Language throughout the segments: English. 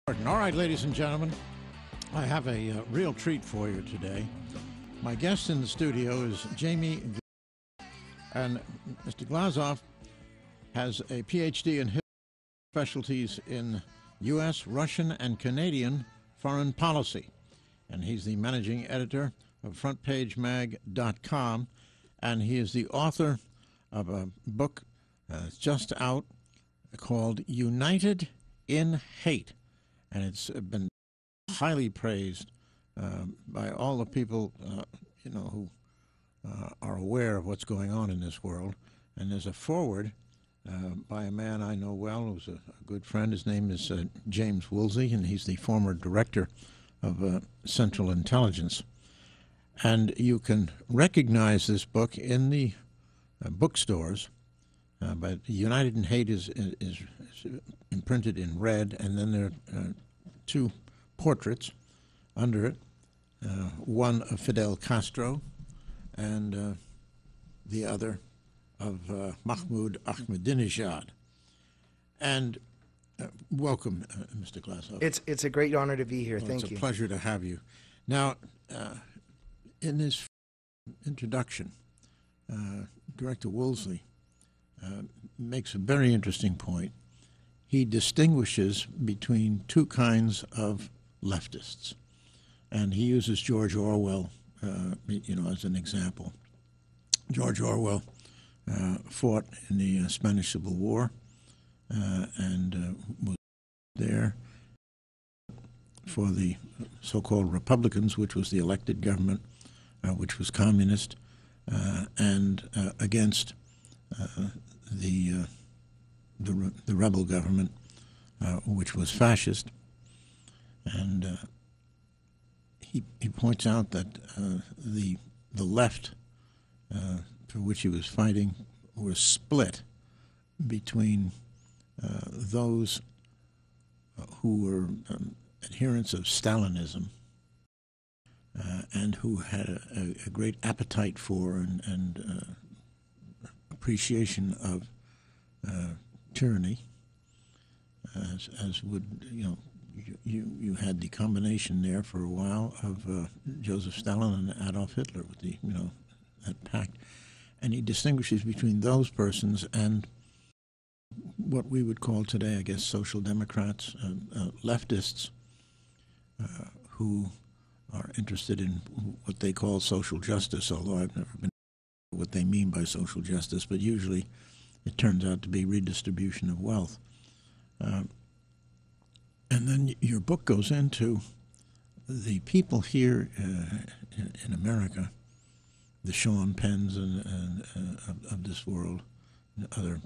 All right, ladies and gentlemen, I have a real treat for you today. My guest in the studio is Jamie, and Mr. Glazov has a PhD in history specialties in U.S., Russian, and Canadian foreign policy, and he's the managing editor of FrontPageMag.com, and he is the author of a book just out called United in Hate. And it's been highly praised by all the people, who are aware of what's going on in this world. And there's a foreword by a man I know well, who's a good friend. His name is James Woolsey, and he's the former director of Central Intelligence. And you can recognize this book in the bookstores. But United in Hate is imprinted in red, and then there are two portraits under it, one of Fidel Castro and the other of Mahmoud Ahmadinejad. And welcome, Mr. Glazov. It's a great honor to be here. Well, Thank you. It's a pleasure to have you. Now, in this introduction, Director Woolsey makes a very interesting point. He distinguishes between two kinds of leftists, and he uses George Orwell, as an example. George Orwell fought in the Spanish Civil War and was there for the so-called Republicans, which was the elected government, which was communist, and against the rebel government, which was fascist. And he points out that the left, for which he was fighting, was split between those who were adherents of Stalinism and who had a great appetite for and appreciation of tyranny, as would, you had the combination there for a while of Joseph Stalin and Adolf Hitler with the, that pact. And he distinguishes between those persons and what we would call today, I guess, social democrats, leftists, who are interested in what they call social justice, although I've never been sure what they mean by social justice, but usually it turns out to be redistribution of wealth. And then your book goes into the people here in America, the Sean Penns and of this world, and other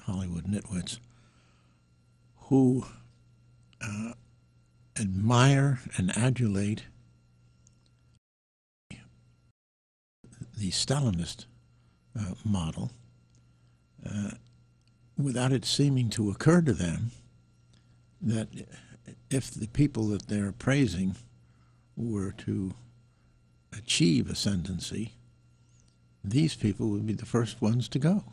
Hollywood nitwits, who admire and adulate the Stalinist model, without it seeming to occur to them that if the people that they're praising were to achieve ascendancy, these people would be the first ones to go.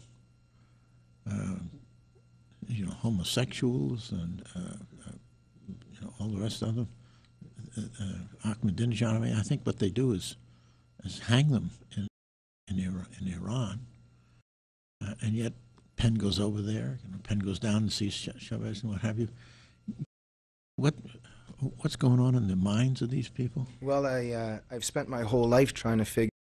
Homosexuals and all the rest of them. Ahmadinejad, I mean, I think what they do is hang them in Iran, and yet Penn goes over there. Penn goes down and sees Chavez and what have you. What's going on in the minds of these people? Well, I've spent my whole life trying to figure.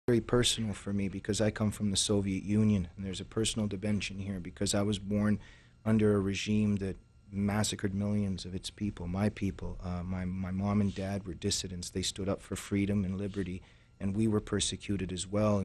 Very personal for me because I come from the Soviet Union, and there's a personal dimension here because I was born under a regime that massacred millions of its people, my people. My mom and dad were dissidents. They stood up for freedom and liberty, and we were persecuted as well.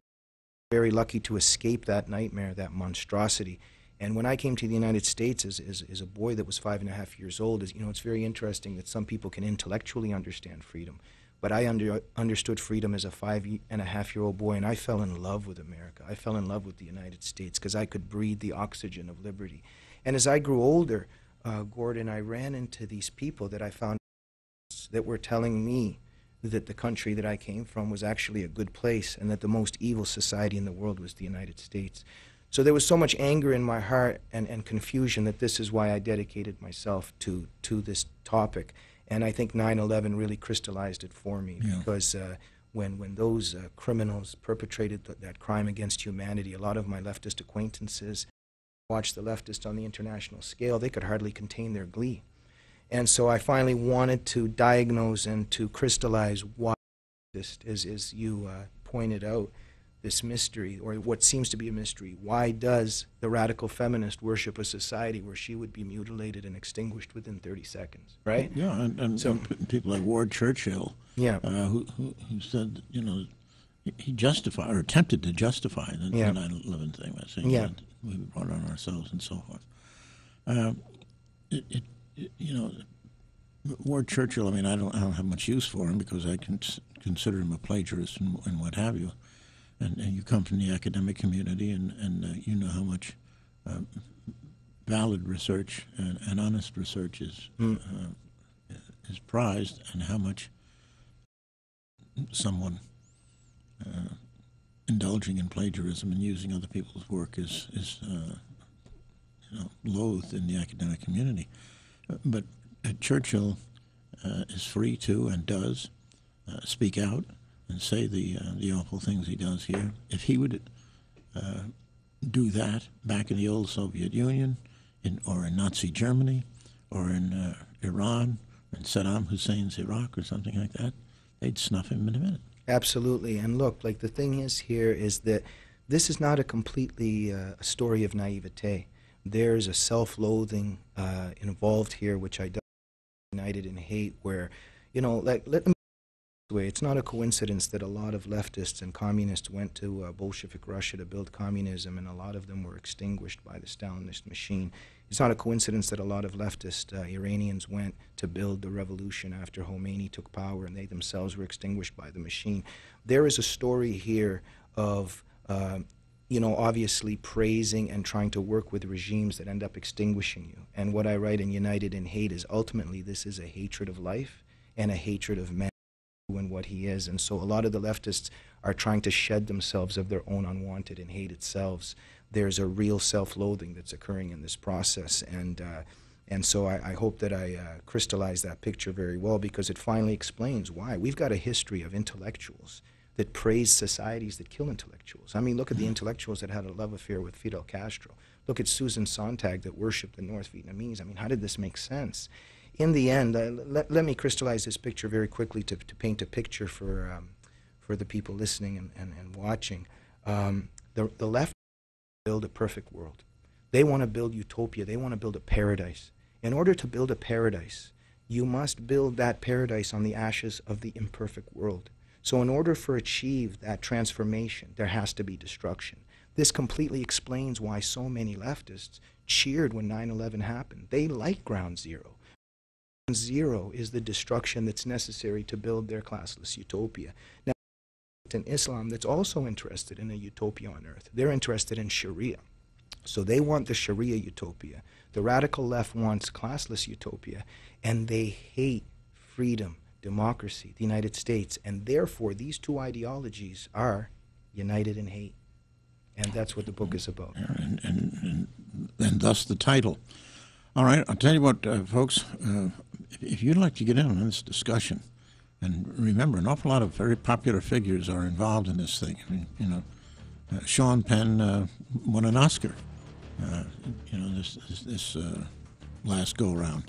Very lucky to escape that nightmare, that monstrosity. And when I came to the United States as a boy that was 5.5 years old, it's very interesting that some people can intellectually understand freedom. But I understood freedom as a 5.5-year-old boy, and I fell in love with America. I fell in love with the United States because I could breathe the oxygen of liberty. And as I grew older, Gordon, I ran into these people that I found that were telling me that the country that I came from was actually a good place and that the most evil society in the world was the United States. So there was so much anger in my heart and confusion that this is why I dedicated myself to this topic. And I think 9/11 really crystallized it for me, because when those criminals perpetrated that crime against humanity, a lot of my leftist acquaintances watched the leftists on the international scale. They could hardly contain their glee. And so I finally wanted to diagnose and to crystallize why, as you pointed out, this mystery, or what seems to be a mystery. Why does the radical feminist worship a society where she would be mutilated and extinguished within 30 seconds, right? Yeah, and so people like Ward Churchill, who said, he justified, or attempted to justify the 9/11 thing by saying that we brought it on ourselves and so forth. Ward Churchill, I mean, I don't have much use for him because I consider him a plagiarist and what have you. And you come from the academic community, and you know how much valid research and honest research is prized, and how much someone indulging in plagiarism and using other people's work is loathed in the academic community. But Churchill is free to and does speak out and say the awful things he does here. If he would do that back in the old Soviet Union, or in Nazi Germany, or in Iran, and Saddam Hussein's Iraq, or something like that, they'd snuff him in a minute. Absolutely. And look, like, the thing is here is that this is not a completely a story of naivete. There's a self-loathing involved here, which I united in hate, where, let me way. It's not a coincidence that a lot of leftists and communists went to Bolshevik Russia to build communism, and a lot of them were extinguished by the Stalinist machine. It's not a coincidence that a lot of leftist Iranians went to build the revolution after Khomeini took power, and they themselves were extinguished by the machine. There is a story here of, obviously praising and trying to work with regimes that end up extinguishing you. And what I write in United in Hate is, ultimately, this is a hatred of life and a hatred of man and what he is. And so a lot of the leftists are trying to shed themselves of their own unwanted and hated selves. There's a real self-loathing that's occurring in this process, and so I hope that I crystallize that picture very well, because it finally explains why. We've got a history of intellectuals that praise societies that kill intellectuals. I mean, look at the intellectuals that had a love affair with Fidel Castro. Look at Susan Sontag that worshipped the North Vietnamese. I mean, how did this make sense? In the end, let me crystallize this picture very quickly to paint a picture for the people listening and watching. The left build a perfect world. They want to build utopia. They want to build a paradise. In order to build a paradise, you must build that paradise on the ashes of the imperfect world. So in order for achieve that transformation, there has to be destruction. This completely explains why so many leftists cheered when 9/11 happened. They like Ground Zero. Ground Zero is the destruction that's necessary to build their classless utopia. Now, in Islam, that's also interested in a utopia on earth. They're interested in Sharia. So they want the Sharia utopia. The radical left wants classless utopia, and they hate freedom, democracy, the United States, and therefore these two ideologies are united in hate. And that's what the book is about. And thus the title. All right, I'll tell you what, folks, if you'd like to get in on this discussion, and remember, an awful lot of very popular figures are involved in this thing. I mean, Sean Penn won an Oscar, this last go-around.